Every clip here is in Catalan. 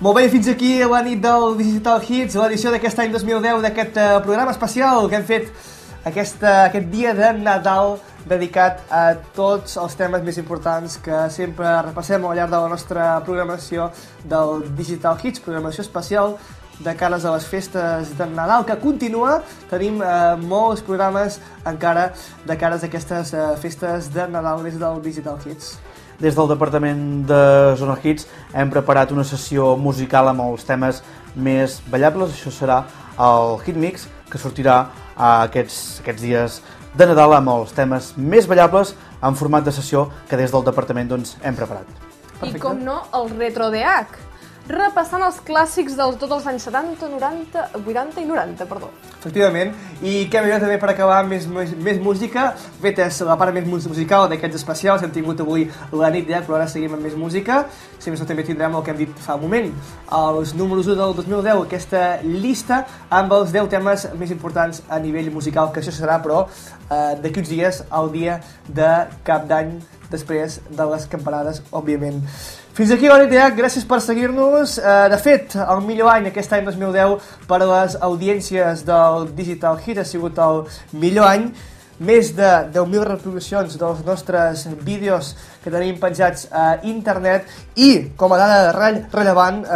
Molt bé, fins aquí la nit del Digital Hits, l'edició d'aquest any 2010 d'aquest programa especial que hem fet aquest dia de Nadal dedicat a tots els temes més importants que sempre repassem al llarg de la nostra programació del Digital Hits, programació especial de cares a les festes de Nadal que continua. Tenim molts programes encara de cares a aquestes festes de Nadal des del Digital Hits. Des del Departament de Zona Hits hem preparat una sessió musical amb els temes més ballables. Això serà el Hit Mix, que sortirà aquests dies de Nadal amb els temes més ballables en format de sessió que des del Departament hem preparat. Perfecte. I com no, el Retro DH, repassant els clàssics de tots els anys 70, 90, 80 i 90, perdó. Efectivament, i què millor també per acabar amb més música. Fet és la part més musical d'aquests especials, hem tingut avui la nit ja, però ara seguim amb més música. Si més no, també tindrem el que hem dit fa un moment, els números 1 del 2010, aquesta llista amb els 10 temes més importants a nivell musical, que això serà, però, d'aquí uns dies, el dia de Cap d'Any, després de les campanades, òbviament. Fins aquí la nit de gràcies per seguir-nos. De fet, el millor any aquest any 2010 per a les audiències del Digital Hit ha sigut el millor any. Més de 10.000 reproduccions dels nostres vídeos que tenim penjats a internet i, com a dada rellevant,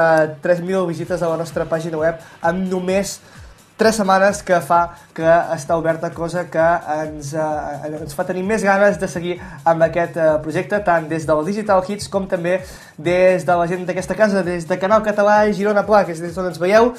3.000 visites a la nostra pàgina web en només 3 setmanes que fa que està oberta, cosa que ens fa tenir més ganes de seguir amb aquest projecte, tant des del Digital Hits com també des de la gent d'aquesta casa, des de Canal Català Girona Pla, que és des d'on ens veieu,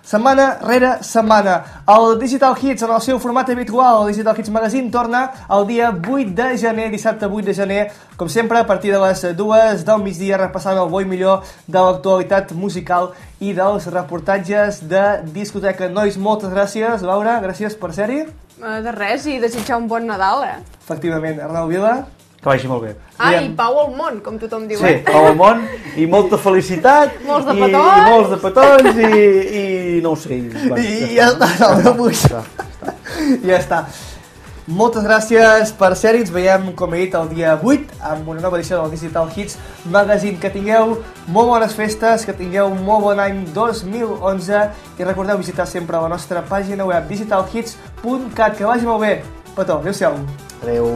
setmana rere setmana. El Digital Hits, en el seu format habitual, el Digital Hits Magazine, torna el dia 8 de gener, dissabte 8 de gener, com sempre, a partir de les 2 del migdia, repassant el bo i millor de l'actualitat musical i dels reportatges de discoteca. Nois, moltes gràcies. Laura, gràcies per ser-hi. De res, i desitjar un bon Nadal, Efectivament. Arnau Vila. Que vagi molt bé. I pau al món, com tothom diu, Sí, pau al món, i molta felicitat, molts de i petons, molts de petons, i no ho sé. I ja està, no vull. Ja està. Moltes gràcies per ser-hi, ens veiem, com he dit, el dia 8 amb una nova edició del Digital Hits Magazine. Que tingueu molt bones festes, que tingueu un molt bon any 2011 i recordeu visitar sempre la nostra pàgina web digitalhits.cat. Que vagi molt bé. Petó, adéu-siau. Adéu.